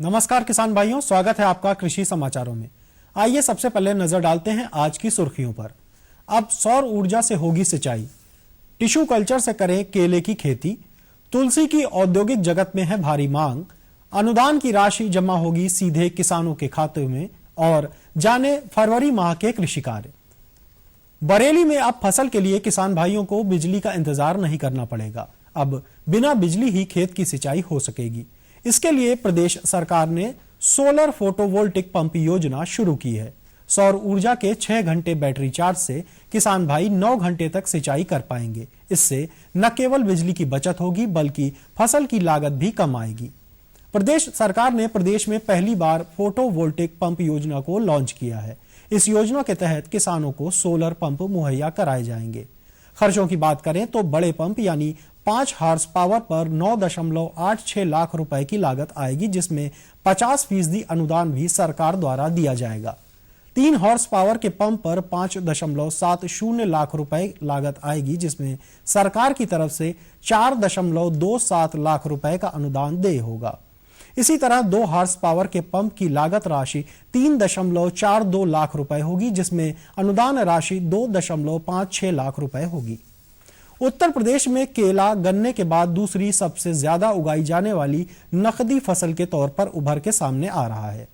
नमस्कार किसान भाइयों, स्वागत है आपका कृषि समाचारों में। आइए सबसे पहले नजर डालते हैं आज की सुर्खियों पर। अब सौर ऊर्जा से होगी सिंचाई, टिश्यू कल्चर से करें केले की खेती, तुलसी की औद्योगिक जगत में है भारी मांग, अनुदान की राशि जमा होगी सीधे किसानों के खाते में, और जाने फरवरी माह के कृषि कार्य। बरेली में अब फसल के लिए किसान भाइयों को बिजली का इंतजार नहीं करना पड़ेगा। अब बिना बिजली ही खेत की सिंचाई हो सकेगी। इसके लिए प्रदेश सरकार ने सोलर फोटोवोल्टिक पंप योजना शुरू की है। सौर ऊर्जा के 6 घंटे बैटरी चार्ज से किसान भाई 9 घंटे तक सिंचाई कर पाएंगे। इससे न केवल बिजली की बचत होगी बल्कि फसल की लागत भी कम आएगी। प्रदेश सरकार ने प्रदेश में पहली बार फोटोवोल्टिक पंप योजना को लॉन्च किया है। इस योजना के तहत किसानों को सोलर पंप मुहैया कराए जाएंगे। खर्चों की बात करें तो बड़े पंप यानी 5 हॉर्स पावर पर 9.86 लाख रुपए की लागत आएगी, जिसमें 50% अनुदान भी सरकार द्वारा दिया जाएगा। 3 हॉर्स पावर के पंप पर 5.70 लाख रुपए लागत आएगी, जिसमें सरकार की तरफ से 4.27 लाख रुपए का अनुदान देय होगा। इसी तरह 2 हॉर्स पावर के पंप की लागत राशि 3.42 लाख रुपए होगी, जिसमें अनुदान राशि 2.56 लाख रुपए होगी। उत्तर प्रदेश में केला गन्ने के बाद दूसरी सबसे ज्यादा उगाई जाने वाली नकदी फसल के तौर पर उभर के सामने आ रहा है।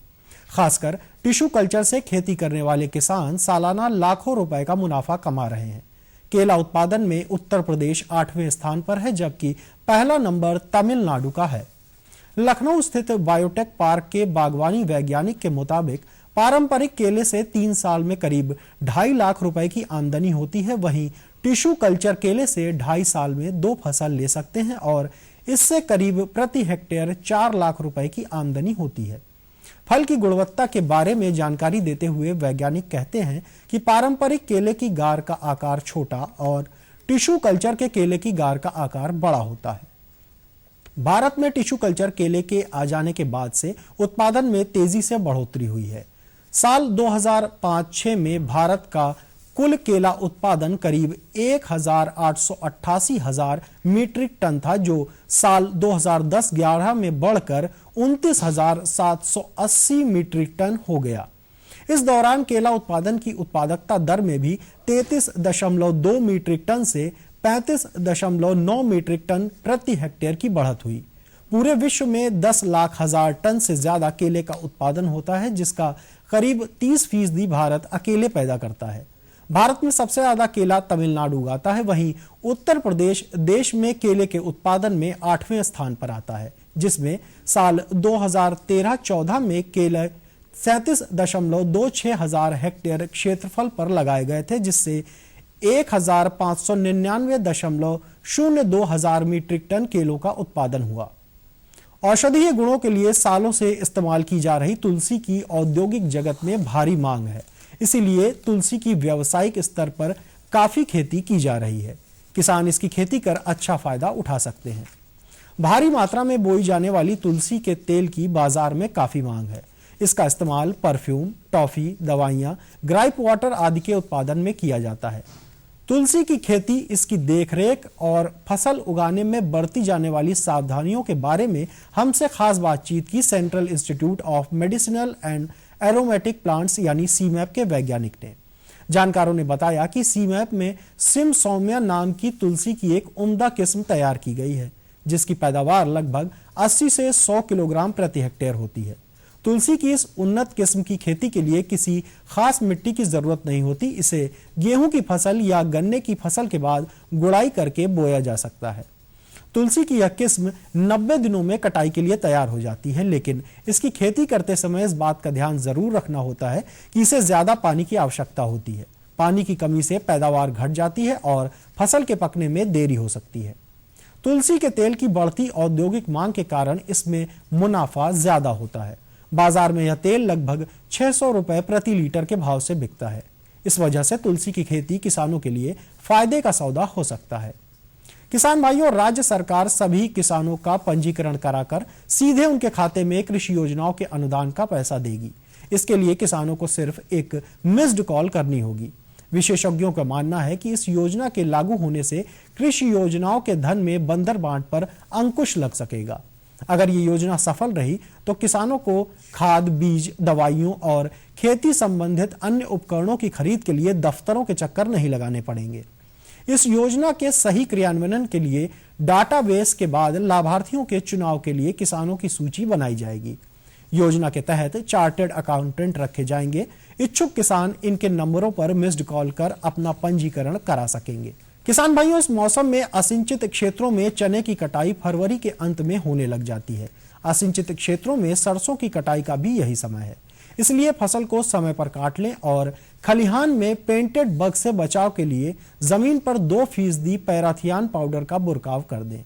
खासकर टिश्यू कल्चर से खेती करने वाले किसान सालाना लाखों रुपए का मुनाफा कमा रहे हैं। केला उत्पादन में उत्तर प्रदेश 8वें स्थान पर है, जबकि पहला नंबर तमिलनाडु का है। लखनऊ स्थित बायोटेक पार्क के बागवानी वैज्ञानिक के मुताबिक पारंपरिक केले से 3 साल में करीब 2.5 लाख रुपए की आमदनी होती है। वहीं टिश्यू कल्चर केले से 2.5 साल में 2 फसल ले सकते हैं और इससे करीब प्रति हेक्टेयर 4 लाख रुपए की आमदनी होती है। फल की गुणवत्ता के बारे में जानकारी देते हुए वैज्ञानिक कहते हैं कि पारंपरिक केले की गार का आकार छोटा और टिश्यू कल्चर के केले की गार का आकार बड़ा होता है। भारत में टिश्यू कल्चर केले के आ जाने के बाद से उत्पादन में तेजी से बढ़ोतरी हुई है। साल 2005-06 में भारत का कुल केला उत्पादन करीब 1,888,000 मीट्रिक टन था, जो साल 2010-11 में बढ़कर 29,780 मीट्रिक टन हो गया। इस दौरान केला उत्पादन की उत्पादकता दर में भी 33.2 मीट्रिक टन से 35.9 मीट्रिक टन प्रति हेक्टेयर की बढ़त हुई। पूरे विश्व में 10 लाख हजार टन से ज्यादा केले का उत्पादन होता है, जिसका करीब 30% भारत अकेले पैदा करता है। भारत में सबसे ज्यादा केला तमिलनाडु उगाता है। वहीं उत्तर प्रदेश देश में केले के उत्पादन में 8वें स्थान पर आता है, जिसमें साल 2013-14 में केले 37.26 हजार हेक्टेयर क्षेत्रफल पर लगाए गए थे, जिससे 1,599.02 हजार मीट्रिक टन केलों का उत्पादन हुआ। औषधीय गुणों के लिए सालों से इस्तेमाल की जा रही तुलसी की औद्योगिक जगत में भारी मांग है। इसीलिए तुलसी की व्यावसायिक स्तर पर काफी खेती की जा रही है। किसान इसकी खेती कर अच्छा फायदा उठा सकते हैं। भारी मात्रा में बोई जाने वाली तुलसी के तेल की बाजार में काफी मांग है। इसका इस्तेमाल परफ्यूम, टॉफी, दवाइयां, ग्राइप वाटर आदि के उत्पादन में किया जाता है। तुलसी की खेती, इसकी देखरेख और फसल उगाने में बरती जाने वाली सावधानियों के बारे में हमसे खास बातचीत की central institute of medicinal and aromatic plants यानी सीमैप के वैज्ञानिक ने। जानकारों ने बताया कि सीमैप में सिमसौम्या नाम की तुलसी की एक उम्दा किस्म तैयार की गई है, जिसकी पैदावार लगभग 80 से 100 किलोग्राम प्रति हेक्टेयर होती है। तुलसी की इस उन्नत किस्म की खेती के लिए किसी खास मिट्टी की जरूरत नहीं होती। इसे गेहूं की फसल या गन्ने की फसल के बाद गुड़ाई करके बोया जा सकता है। तुलसी की यह किस्म 90 दिनों में कटाई के लिए तैयार हो जाती है, लेकिन इसकी खेती करते समय इस बात का ध्यान जरूर रखना होता है कि इसे ज्यादा पानी की आवश्यकता होती है। पानी की कमी से पैदावार घट जाती है और फसल के पकने में देरी हो सकती है। तुलसी के तेल की बढ़ती औद्योगिक मांग के कारण इसमें मुनाफा ज्यादा होता है। बाजार में यह तेल लगभग 600 रुपए प्रति लीटर के भाव से बिकता है। इस वजह से तुलसी की खेती किसानों के लिए फायदे का सौदा हो सकता है। किसान भाइयों, राज्य सरकार सभी किसानों का पंजीकरण कराकर सीधे उनके खाते में कृषि योजनाओं के अनुदान का पैसा देगी। इसके लिए किसानों को सिर्फ एक मिस्ड कॉल करनी होगी। विशेषज्ञों का मानना है कि इस योजना के लागू होने से कृषि योजनाओं के धन में बंदर बांट पर अंकुश लग सकेगा। अगर ये योजना सफल रही तो किसानों को खाद, बीज, दवाइयों और खेती संबंधित अन्य उपकरणों की खरीद के लिए दफ्तरों के चक्कर नहीं लगाने पड़ेंगे। इस योजना के सही क्रियान्वयन के लिए डाटाबेस के बाद लाभार्थियों के चुनाव के लिए किसानों की सूची बनाई जाएगी। योजना के तहत चार्टर्ड अकाउंटेंट रखे जाएंगे। इच्छुक किसान इनके नंबरों पर मिस्ड कॉल कर अपना पंजीकरण करा सकेंगे। किसान भाइयों, इस मौसम में असिंचित क्षेत्रों में चने की कटाई फरवरी के अंत में होने लग जाती है। असिंचित क्षेत्रों में सरसों की कटाई का भी यही समय है। इसलिए फसल को समय पर काट लें और खलिहान में पेंटेड बग से बचाव के लिए जमीन पर 2% पैराथियान पाउडर का बुरकाव कर दें।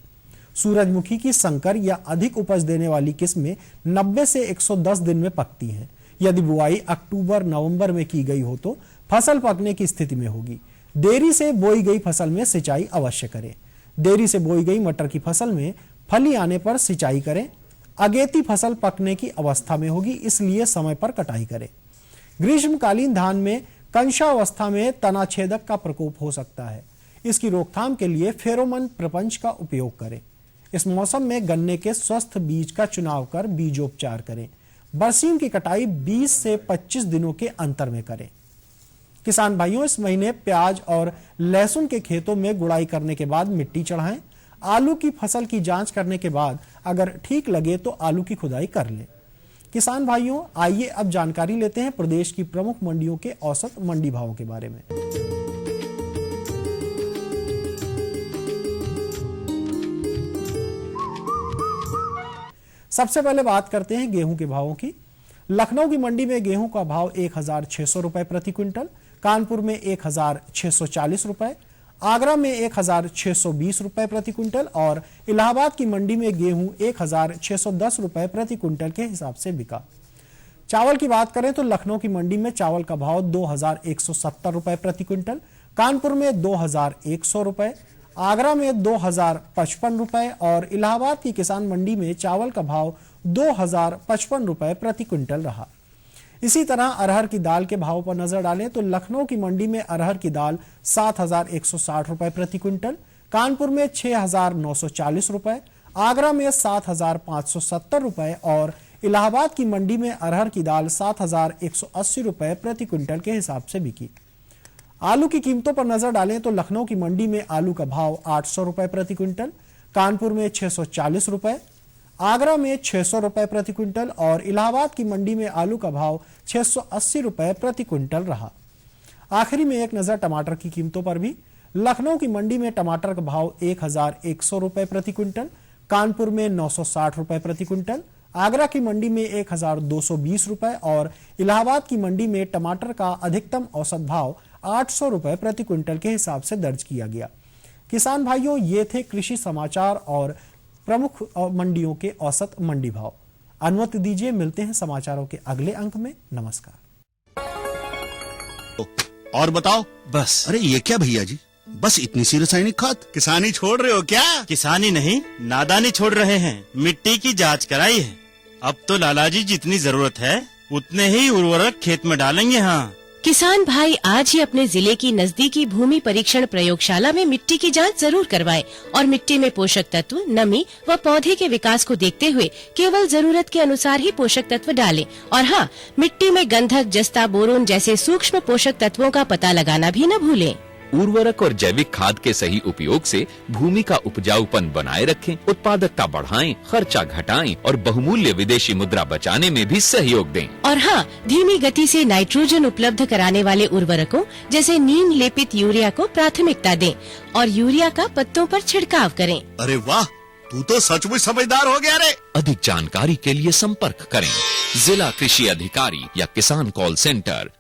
सूरजमुखी की संकर या अधिक उपज देने वाली किस्में 90 से 110 दिन में पकती हैं। यदि बुआई अक्टूबर-नवंबर में की गई हो तो फसल पकने की स्थिति में होगी। देरी से बोई गई फसल में सिंचाई अवश्य करें। देरी से बोई गई मटर की फसल में फली आने पर सिंचाई करें। अगेती फसल पकने की अवस्था में होगी, इसलिए समय पर कटाई करें। ग्रीष्मकालीन धान में कंशावस्था में तनाछेदक का प्रकोप हो सकता है। इसकी रोकथाम के लिए फेरोमोन प्रपंच का उपयोग करें। इस मौसम में गन्ने के स्वस्थ बीज का चुनाव कर बीजोपचार करें। बरसीम की कटाई 20 से 25 दिनों के अंतर में करें। किसान भाइयों, इस महीने प्याज और लहसुन के खेतों में गुड़ाई करने के बाद मिट्टी चढ़ाएं। आलू की फसल की जांच करने के बाद अगर ठीक लगे तो आलू की खुदाई कर लें। किसान भाइयों, आइए अब जानकारी लेते हैं प्रदेश की प्रमुख मंडियों के औसत मंडी भावों के बारे में। सबसे पहले बात करते हैं गेहूं के भावों की। लखनऊ की मंडी में गेहूं का भाव 1,600 रुपए प्रति क्विंटल, कानपुर में 1,640 रुपए, आगरा में 1,620 रुपए प्रति क्विंटल और इलाहाबाद की मंडी में गेहूं 1,610 रुपए प्रति क्विंटल के हिसाब से बिका। चावल की बात करें तो लखनऊ की मंडी में चावल का भाव 2,170 रुपए प्रति क्विंटल, कानपुर में 2,100 रुपए, आगरा में 2,055 रुपए और इलाहाबाद की किसान मंडी में चावल का भाव 2,055 रुपए प्रति क्विंटल रहा। इसी तरह अरहर की दाल के भाव पर नजर डालें तो लखनऊ की मंडी में अरहर की दाल 7,160 रुपए प्रति क्विंटल, कानपुर में 6,940 रुपए, आगरा में 7,570 रुपए और इलाहाबाद की मंडी में अरहर की दाल 7,180 रुपए प्रति क्विंटल के हिसाब से बिकी। आलू की कीमतों पर नजर डालें तो लखनऊ की मंडी में आलू का भाव 800 रुपए प्रति क्विंटल, कानपुर में 640 रुपए, आगरा में 600 रुपए प्रति क्विंटल और इलाहाबाद की मंडी में आलू का भाव 680 रुपए प्रति क्विंटल रहा। आखिरी में एक नजर टमाटर की कीमतों पर भी। लखनऊ की मंडी में टमाटर का भाव 1,100 रुपए प्रति क्विंटल, कानपुर में 960 रुपए प्रति क्विंटल, आगरा की मंडी में 1,220 रुपए और इलाहाबाद की मंडी में टमाटर का अधिकतम औसत भाव 800 रुपए प्रति क्विंटल के हिसाब से दर्ज किया गया। किसान भाइयों, ये थे कृषि समाचार और प्रमुख मंडियों के औसत मंडी भाव। अनुमति दीजिए, मिलते हैं समाचारों के अगले अंक में। नमस्कार। और बताओ। बस। अरे ये क्या भैया जी, बस इतनी सी रासायनिक खाद? किसानी छोड़ रहे हो क्या? किसानी नहीं, नादानी छोड़ रहे हैं। मिट्टी की जांच कराई है। अब तो लालाजी जितनी जरूरत है उतने ही उर्वरक खेत में डालेंगे। हाँ, किसान भाई आज ही अपने जिले की नजदीकी भूमि परीक्षण प्रयोगशाला में मिट्टी की जांच जरूर करवाएं और मिट्टी में पोषक तत्व, नमी व पौधे के विकास को देखते हुए केवल जरूरत के अनुसार ही पोषक तत्व डालें। और हाँ, मिट्टी में गंधक, जस्ता, बोरोन जैसे सूक्ष्म पोषक तत्वों का पता लगाना भी न भूलें। उर्वरक और जैविक खाद के सही उपयोग से भूमि का उपजाऊपन बनाए रखें, उत्पादकता बढ़ाएं, खर्चा घटाएं और बहुमूल्य विदेशी मुद्रा बचाने में भी सहयोग दें। और हाँ, धीमी गति से नाइट्रोजन उपलब्ध कराने वाले उर्वरकों जैसे नीम लेपित यूरिया को प्राथमिकता दें और यूरिया का पत्तों पर छिड़काव करें। अरे वाह, तू तो सचमुच समझदार हो गया रे। अधिक जानकारी के लिए संपर्क करें जिला कृषि अधिकारी या किसान कॉल सेंटर।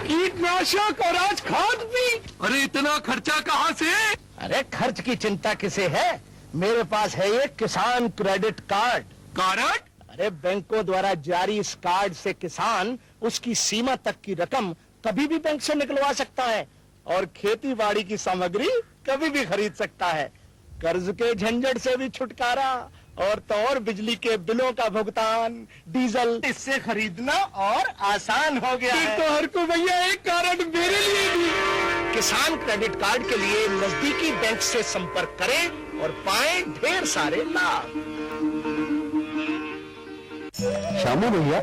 कीटनाशक और आज खाद भी। अरे इतना खर्चा कहाँ से? अरे खर्च की चिंता किसे है, मेरे पास है ये किसान क्रेडिट कार्ड। कार्ड? अरे बैंकों द्वारा जारी इस कार्ड से किसान उसकी सीमा तक की रकम कभी भी बैंक से निकलवा सकता है और खेती बाड़ी की सामग्री कभी भी खरीद सकता है। कर्ज के झंझट से भी छुटकारा और तो और बिजली के बिलों का भुगतान, डीजल इससे खरीदना और आसान हो गया है। तो हर को भैया एक कारण मेरे लिए भी। किसान क्रेडिट कार्ड के लिए नजदीकी बैंक से संपर्क करें और पाएं ढेर सारे लाभ। श्यामू भैया,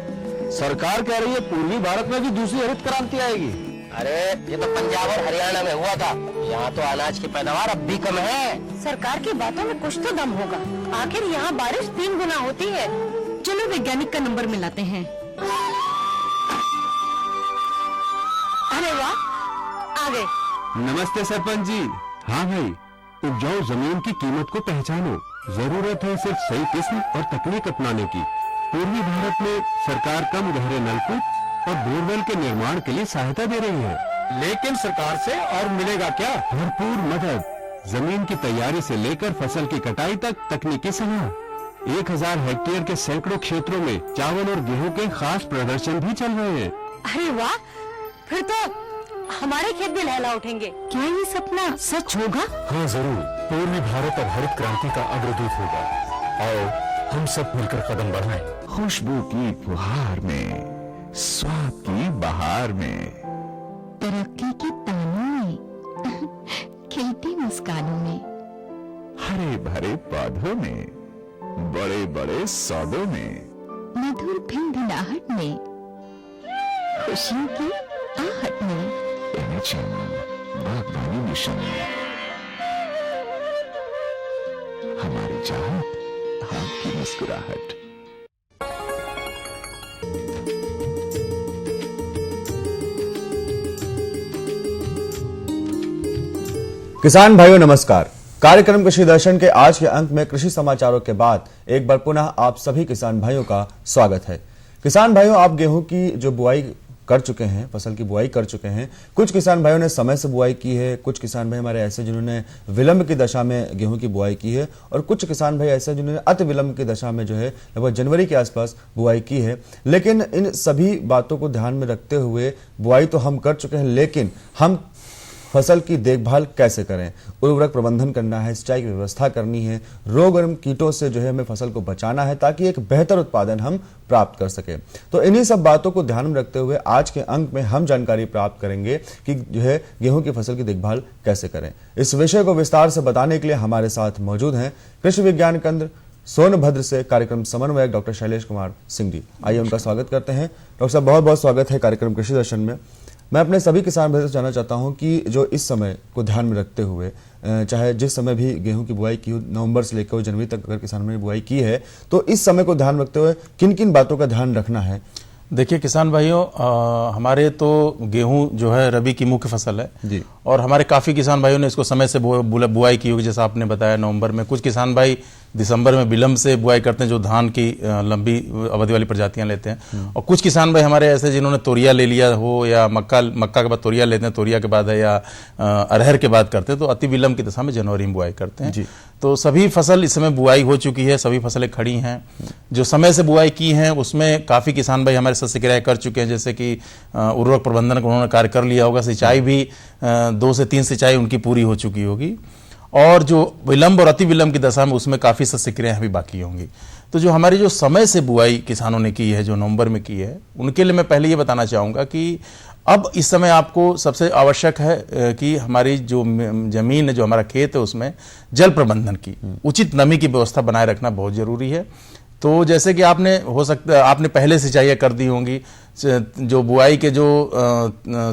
सरकार कह रही है पूर्वी भारत में भी दूसरी हरित क्रांति आएगी। अरे ये तो पंजाब और हरियाणा में हुआ था, यहाँ तो अनाज की पैदावार अब भी कम है। सरकार की बातों में कुछ तो दम होगा। आखिर यहाँ बारिश 3 गुना होती है। चलो वैज्ञानिक का नंबर मिलाते हैं। अरे वाह, आ गए। नमस्ते सरपंच जी। हाँ भाई, उपजाऊ जमीन की कीमत को पहचानो। जरूरत है सिर्फ सही किस्म और तकनीक अपनाने की। पूर्वी भारत में सरकार कम गहरे नलकूप और बोरवेल के निर्माण के लिए सहायता दे रही है। लेकिन सरकार से और मिलेगा क्या? भरपूर मदद, जमीन की तैयारी से लेकर फसल की कटाई तक तकनीकी सलाह। 1000 हेक्टेयर के सैकड़ों क्षेत्रों में चावल और गेहूं के खास प्रदर्शन भी चल रहे हैं। अरे वाह, फिर तो हमारे खेत भी लहला उठेंगे। क्या ये सपना सच होगा? हाँ जरूर, पूर्वी भारत अब हरित क्रांति का अग्रदूत होगा। आओ हम सब मिलकर कदम बढ़ाएं। खुशबू की फुहार में, स्वाद की बहार में, तरक्की की तानों में, खिलती मुस्कानों में, हरे भरे पौधों में, बड़े बड़े सौदों में, मधुर भिनभिनाहट में, खुशियों की आहट में, एनएचएम बागवानी मिशन, हमारी चाहत, आपकी मुस्कुराहट। किसान भाइयों नमस्कार। कार्यक्रम कृषि दर्शन के आज के अंक में कृषि समाचारों के बाद एक बार पुनः आप सभी किसान भाइयों का स्वागत है। किसान भाइयों, आप गेहूं की जो बुआई कर चुके हैं, फसल की बुआई कर चुके हैं। कुछ किसान भाइयों ने समय से बुआई की है, कुछ किसान भाई हमारे ऐसे जिन्होंने विलंब की दशा में गेहूं की बुआई की है, और कुछ किसान भाई ऐसे जिन्होंने अति विलंब की दशा में जो है लगभग जनवरी के आसपास बुआई की है। लेकिन इन सभी बातों को ध्यान में रखते हुए बुआई तो हम कर चुके हैं, लेकिन हम फसल की देखभाल कैसे करें, उर्वरक प्रबंधन करना है, सिंचाई की व्यवस्था करनी है, रोग और कीटों से जो है हमें फसल को बचाना है ताकि एक बेहतर उत्पादन हम प्राप्त कर सके। तो इन्हीं सब बातों को ध्यान में रखते हुए आज के अंक में हम जानकारी प्राप्त करेंगे कि जो है गेहूं की फसल की देखभाल कैसे करें। इस विषय को विस्तार से बताने के लिए हमारे साथ मौजूद हैं कृषि विज्ञान केंद्र सोनभद्र से कार्यक्रम समन्वयक डॉक्टर शैलेश कुमार सिंह जी। आइए उनका स्वागत करते हैं। डॉक्टर साहब, बहुत बहुत स्वागत है कार्यक्रम कृषि दर्शन में। मैं अपने सभी किसान भाइयों से जानना चाहता हूं कि जो इस समय को ध्यान में रखते हुए, चाहे जिस समय भी गेहूं की बुआई की हो, नवंबर से लेकर जनवरी तक अगर किसानों ने बुआई की है, तो इस समय को ध्यान रखते हुए किन किन बातों का ध्यान रखना है? देखिए किसान भाइयों, हमारे तो गेहूं जो है रबी की मुख्य फसल है जी, और हमारे काफ़ी किसान भाइयों ने इसको समय से बुआई की होगी, जैसा आपने बताया नवंबर में। कुछ किसान भाई दिसंबर में विलंब से बुआई करते हैं, जो धान की लंबी अवधि वाली प्रजातियां लेते हैं। और कुछ किसान भाई हमारे ऐसे जिन्होंने तोरिया ले लिया हो, या मक्का के बाद तोरिया लेते हैं, तोरिया के बाद है, या अरहर के बाद करते हैं, तो अति विलंब की दशा में जनवरी में बुआई करते हैं। तो सभी फसल इस समय बुआई हो चुकी है, सभी फसलें खड़ी हैं। जो समय से बुआई की हैं उसमें काफ़ी किसान भाई हमारे शस्य क्रिया कर चुके हैं, जैसे कि उर्वरक प्रबंधन का उन्होंने कार्य कर लिया होगा, सिंचाई भी 2 से 3 सिंचाई उनकी पूरी हो चुकी होगी, और जो विलंब और अति विलंब की दशा में उसमें काफ़ी शस्य क्रियाएं भी बाकी होंगी। तो जो हमारी जो समय से बुआई किसानों ने की है, जो नवंबर में की है, उनके लिए मैं पहले ये बताना चाहूँगा कि अब इस समय आपको सबसे आवश्यक है कि हमारी जो जमीन है, जो हमारा खेत है, उसमें जल प्रबंधन की उचित नमी की व्यवस्था बनाए रखना बहुत जरूरी है। तो जैसे कि आपने पहले सिंचाई कर दी होंगी, जो बुआई के जो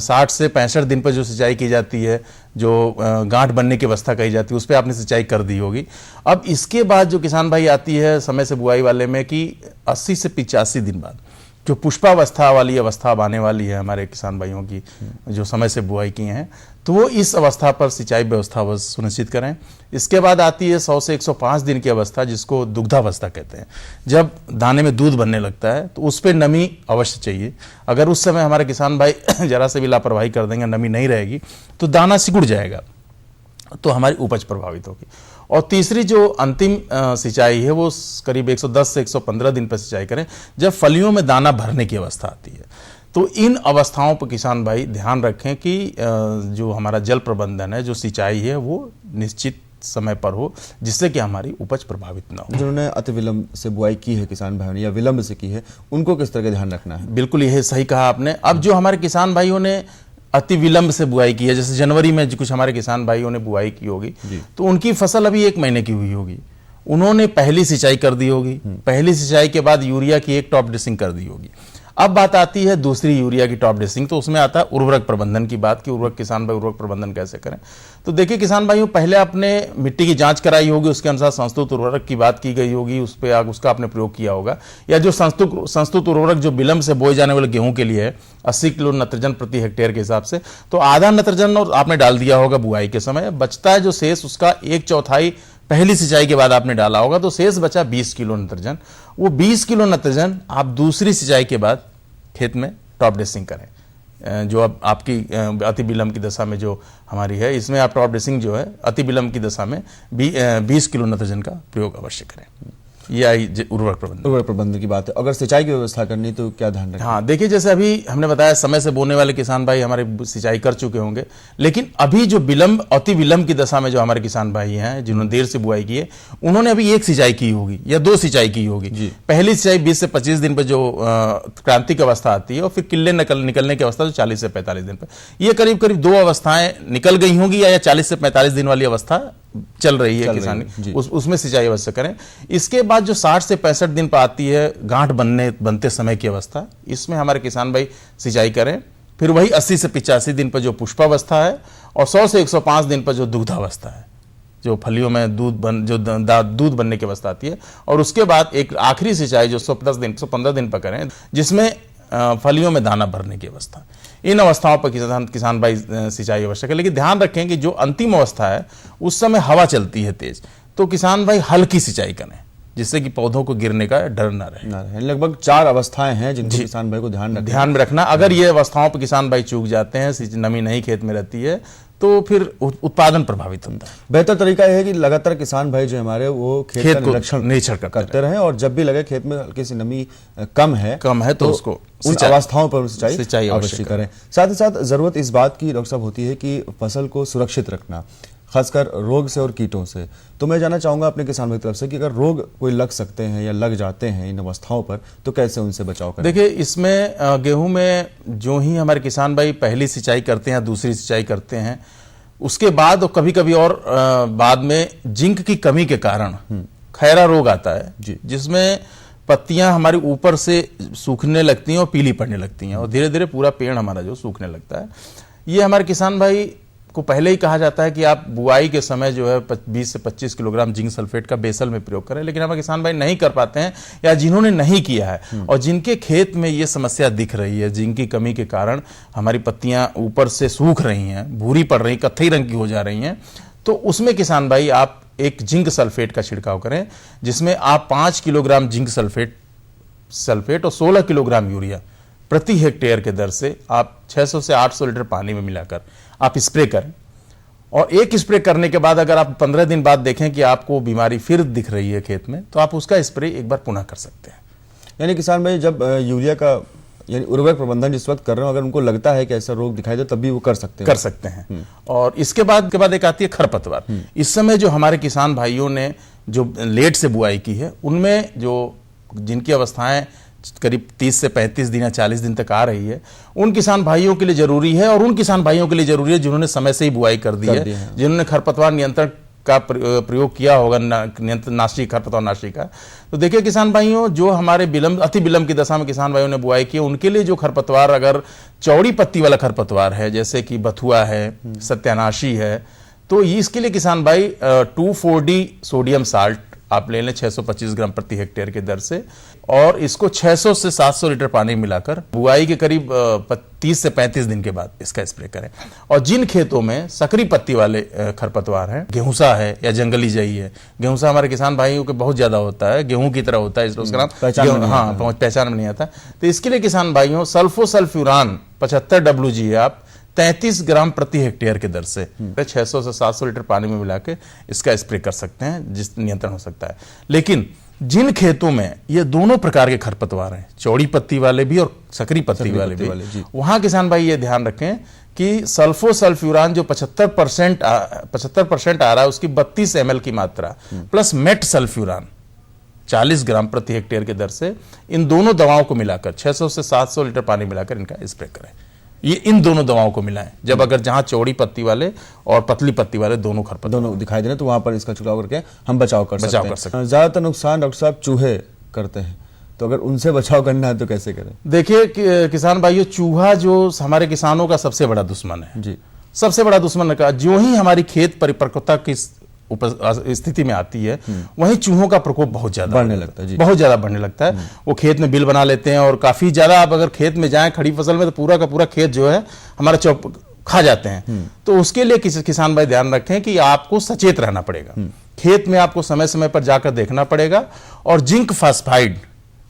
60 से 65 दिन पर जो सिंचाई की जाती है, जो गांठ बनने की अवस्था कही जाती है, उस पर आपने सिंचाई कर दी होगी। अब इसके बाद जो किसान भाई आती है समय से बुआई वाले में कि 80 से 85 दिन बाद जो पुष्पावस्था वाली अवस्था अब आने वाली है हमारे किसान भाइयों की, जो समय से बुआई की हैं, तो वो इस अवस्था पर सिंचाई व्यवस्था सुनिश्चित करें। इसके बाद आती है 100 से 105 दिन की अवस्था, जिसको दुग्धावस्था कहते हैं। जब दाने में दूध बनने लगता है तो उस पर नमी अवश्य चाहिए। अगर उस समय हमारे किसान भाई जरा से भी लापरवाही कर देंगे, नमी नहीं रहेगी, तो दाना सिकुड़ जाएगा, तो हमारी उपज प्रभावित होगी। और तीसरी जो अंतिम सिंचाई है वो करीब 110 से 115 दिन पर सिंचाई करें, जब फलियों में दाना भरने की अवस्था आती है। तो इन अवस्थाओं पर किसान भाई ध्यान रखें कि जो हमारा जल प्रबंधन है, जो सिंचाई है, वो निश्चित समय पर हो, जिससे कि हमारी उपज प्रभावित ना हो। जिन्होंने अति विलंब से बुआई की है किसान भाइयों ने या विलंब से की है, उनको किस तरह का ध्यान रखना है? बिल्कुल यह सही कहा आपने। अब जो हमारे किसान भाइयों ने अति विलंब से बुआई की है, जैसे जनवरी में कुछ हमारे किसान भाइयों ने बुआई की होगी, तो उनकी फसल अभी 1 महीने की हुई होगी, उन्होंने पहली सिंचाई कर दी होगी, पहली सिंचाई के बाद यूरिया की एक टॉप ड्रेसिंग कर दी होगी। अब बात आती है दूसरी यूरिया की टॉप ड्रेसिंग, तो उसमें आता है उर्वरक प्रबंधन की बात कि किसान भाई उर्वरक प्रबंधन कैसे करें। तो देखिए किसान भाइयों, पहले आपने मिट्टी की जांच कराई होगी, उसके अनुसार संस्तुत उर्वरक की बात की गई होगी, उस पर उसका आपने प्रयोग किया होगा। या जो संस्तुत उर्वरक जो विलंब से बोए जाने वाले गेहूं के लिए है 80 किलो नत्रजन प्रति हेक्टेयर के हिसाब से, तो आधा नत्रजन और आपने डाल दिया होगा बुआई के समय, बचता है जो शेष उसका 1/4 पहली सिंचाई के बाद आपने डाला होगा, तो शेष बचा 20 किलो नत्रजन। वो 20 किलो नत्रजन आप दूसरी सिंचाई के बाद खेत में टॉप ड्रेसिंग करें। जो अब आपकी अति विलंब की दशा में जो हमारी है, इसमें आप टॉप ड्रेसिंग जो है अति विलंब की दशा में 20 किलो नत्रजन का प्रयोग अवश्य करें। ये आई उर्वरक प्रबंधन की बात है। अगर सिंचाई की व्यवस्था करनी तो क्या ध्यान रखें? हाँ, देखिए जैसे अभी हमने बताया समय से बोने वाले किसान भाई हमारे सिंचाई कर चुके होंगे, लेकिन अभी जो अति विलंब की दशा में जो हमारे किसान भाई हैं जिन्होंने देर से बुआई की है, उन्होंने अभी 1 सिंचाई की होगी या 2 सिंचाई की होगी। पहली सिंचाई 20 से 25 दिन पर जो क्रांतिक अवस्था आती है, और फिर किल्ले निकलने की अवस्था जो 40 से 45 दिन पर, ये करीब करीब 2 अवस्थाएं निकल गई होंगी या 40 से 45 दिन वाली अवस्था चल रही है किसान, उसमें सिंचाई अवश्य करें। इसके बाद जो 60 से 65 दिन पर आती है गांठ बनते समय की अवस्था, इसमें हमारे किसान भाई सिंचाई करें। फिर वही 80 से 85 दिन पर जो पुष्पावस्था है, और 100 से 105 दिन पर जो दुग्धावस्था है, जो फलियों में दूध बनने की अवस्था आती है, और उसके बाद एक आखिरी सिंचाई जो 115 दिन पर करें, जिसमें फलियों में दाना भरने की अवस्था। इन अवस्थाओं पर किसान भाई सिंचाई आवश्यक है। लेकिन ध्यान रखें कि जो अंतिम अवस्था है उस समय हवा चलती है तेज, तो किसान भाई हल्की सिंचाई करें, जिससे कि पौधों को गिरने का डर ना रहे। लगभग 4 अवस्थाएं हैं जिनको किसान भाई को ध्यान में रखना। अगर ये अवस्थाओं पर किसान भाई चूक जाते हैं, नमी नहीं खेत में रहती है, तो फिर उत्पादन प्रभावित होता है। बेहतर तरीका यह है कि लगातार किसान भाई जो हमारे वो खेत का निरीक्षण करते रहें, और जब भी लगे खेत में हल्की सी नमी कम है तो उसको उन अवस्थाओं पर सिंचाई अवश्य करें। साथ ही साथ जरूरत इस बात की डॉक्टर साहब होती है कि फसल को सुरक्षित रखना, खासकर रोग से और कीटों से। तो मैं जानना चाहूंगा अपने किसान भाई की तरफ से कि अगर रोग कोई लग सकते हैं या लग जाते हैं इन अवस्थाओं पर, तो कैसे उनसे बचाव करें? देखिए, इसमें गेहूं में जो ही हमारे किसान भाई पहली सिंचाई करते हैं, दूसरी सिंचाई करते हैं, उसके बाद और कभी कभी और बाद में जिंक की कमी के कारण खैरा रोग आता है, जिसमें पत्तियां हमारी ऊपर से सूखने लगती हैं और पीली पड़ने लगती हैं, और धीरे धीरे पूरा पेड़ हमारा जो सूखने लगता है। ये हमारे किसान भाई को पहले ही कहा जाता है कि आप बुआई के समय जो है 20 से 25 किलोग्राम जिंक सल्फेट का बेसल में प्रयोग करें, लेकिन हमारे किसान भाई नहीं कर पाते हैं, या जिन्होंने नहीं किया है और जिनके खेत में ये समस्या दिख रही है, जिंक की कमी के कारण हमारी पत्तियां ऊपर से सूख रही हैं, भूरी पड़ रही, कत्थई रंग की हो जा रही हैं, तो उसमें किसान भाई आप एक जिंक सल्फेट का छिड़काव करें, जिसमें आप 5 किलोग्राम जिंक सल्फेट और 16 किलोग्राम यूरिया प्रति हेक्टेयर के दर से आप 600 से 800 लीटर पानी में मिलाकर आप स्प्रे करें। और एक स्प्रे करने के बाद अगर आप 15 दिन बाद देखें कि आपको बीमारी फिर दिख रही है खेत में, तो आप उसका स्प्रे एक बार पुनः कर सकते हैं। यानी किसान भाई जब यूरिया का यानी उर्वरक प्रबंधन जिस वक्त कर रहे हो, अगर उनको लगता है कि ऐसा रोग दिखाई दे तब भी वो कर सकते हैं। और इसके बाद एक आती है खरपतवार। इस समय जो हमारे किसान भाइयों ने जो लेट से बुआई की है, उनमें जिनकी अवस्थाएं करीब 30 से 35 दिन या 40 दिन तक आ रही है, उन किसान भाइयों के लिए जरूरी है, और उन किसान भाइयों के लिए जरूरी है जिन्होंने समय से ही बुआई कर दी है, जिन्होंने खरपतवार नियंत्रण का प्रयोग किया होगा, खरपतवार नाशी का। तो देखिए किसान भाइयों, जो हमारे अति विलंब की दशा में किसान भाइयों ने बुआई की, उनके लिए जो खरपतवार अगर चौड़ी पत्ती वाला खरपतवार है, जैसे कि बथुआ है, सत्यानाशी है, तो इसके लिए किसान भाई 2,4-D सोडियम साल्ट आप ले लें 625 ग्राम प्रति हेक्टेयर के दर से, और इसको 600 से 700 लीटर पानी मिलाकर बुआई के करीब 30 से 35 दिन के बाद इसका स्प्रे करें। और जिन खेतों में सकरी पत्ती वाले खरपतवार हैं, गेहूंसा है या जंगली जई है, गेहूंसा हमारे किसान भाइयों के बहुत ज्यादा होता है, गेहूं की तरह होता है, इसलिए उसका नाम पहचान में नहीं आता, तो इसके लिए किसान भाइयों सल्फोसल्फ्यूरान 75 WG आप 33 ग्राम प्रति हेक्टेयर की दर से 600 से 700 लीटर पानी में मिला के इसका स्प्रे कर सकते हैं, जिस नियंत्रण हो सकता है। लेकिन जिन खेतों में ये दोनों प्रकार के खरपतवार हैं, चौड़ी पत्ती वाले भी और सकरी पत्ती वाले भी, वहां किसान भाई ये ध्यान रखें कि सल्फोसल्फ्यूरान जो 75% आ रहा है, उसकी 32 ml की मात्रा प्लस मेट सल्फ्यूरान 40 ग्राम प्रति हेक्टेयर की दर से इन दोनों दवाओं को मिलाकर 600 से 700 लीटर पानी मिलाकर इनका स्प्रे करें। ये इन दोनों दवाओं को मिलाएं जब अगर जहां चौड़ी पत्ती वाले और पतली पत्ती वाले दोनों खरपतवार दोनों दिखाई दे रहे तो वहां पर इसका छिड़काव करके हम बचाव कर सकते हैं। ज्यादातर नुकसान डॉक्टर साहब चूहे करते हैं, तो अगर उनसे बचाव करना है तो कैसे करें? देखिए किसान भाइयों, चूहा जो हमारे किसानों का सबसे बड़ा दुश्मन है जी, सबसे बड़ा दुश्मन का जो ही हमारी खेत परिपक्वता की स्थिति में आती है वहीं चूहों का प्रकोप बहुत ज्यादा बढ़ने लगता है, बहुत ज्यादा बढ़ने लगता है। वो खेत में बिल बना लेते हैं और काफी ज्यादा, आप अगर खेत में जाएं खड़ी फसल में तो पूरा का पूरा खेत जो है हमारा खा जाते हैं। तो उसके लिए किसान भाई ध्यान रखें कि आपको सचेत रहना पड़ेगा, खेत में आपको समय समय पर जाकर देखना पड़ेगा और जिंक फास्फाइड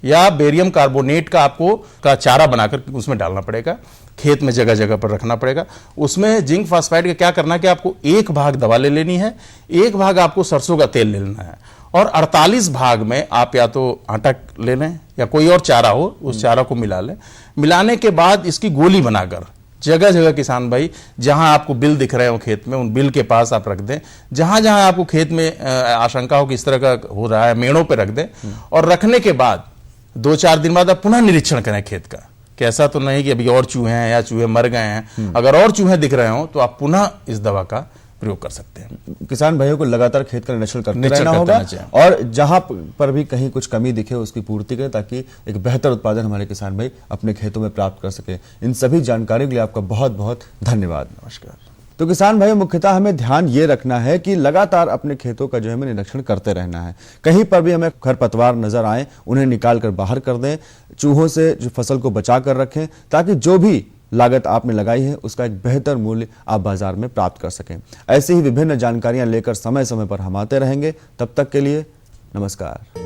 या बेरियम कार्बोनेट का आपको चारा बनाकर उसमें डालना पड़ेगा, खेत में जगह जगह पर रखना पड़ेगा। उसमें जिंक फास्फाइड का क्या करना है कि आपको 1 भाग दवा ले लेनी है, 1 भाग आपको सरसों का तेल ले लेना है और 48 भाग में आप या तो आटा ले लें या कोई और चारा हो उस चारा को मिला लें। मिलाने के बाद इसकी गोली बनाकर जगह जगह किसान भाई जहां आपको बिल दिख रहे हो खेत में, उन बिल के पास आप रख दें। जहां जहां आपको खेत में आशंका हो कि इस तरह का हो रहा है, मेड़ों पे रख दें और रखने के बाद 2-4 दिन बाद आप पुनः निरीक्षण करें खेत का, कि ऐसा तो नहीं कि अभी और चूहे हैं या चूहे मर गए हैं। अगर और चूहे दिख रहे हो तो आप पुनः इस दवा का प्रयोग कर सकते हैं। किसान भाइयों को लगातार खेत का निरीक्षण करते रहना होगा और जहां पर भी कहीं कुछ कमी दिखे उसकी पूर्ति करें ताकि एक बेहतर उत्पादन हमारे किसान भाई अपने खेतों में प्राप्त कर सके। इन सभी जानकारी के लिए आपका बहुत बहुत धन्यवाद। नमस्कार। तो किसान भाई, मुख्यतः हमें ध्यान ये रखना है कि लगातार अपने खेतों का जो है हमें निरीक्षण करते रहना है। कहीं पर भी हमें खरपतवार नजर आए उन्हें निकाल कर बाहर कर दें, चूहों से जो फसल को बचा कर रखें ताकि जो भी लागत आपने लगाई है उसका एक बेहतर मूल्य आप बाजार में प्राप्त कर सकें। ऐसी ही विभिन्न जानकारियां लेकर समय समय पर हम आते रहेंगे। तब तक के लिए नमस्कार।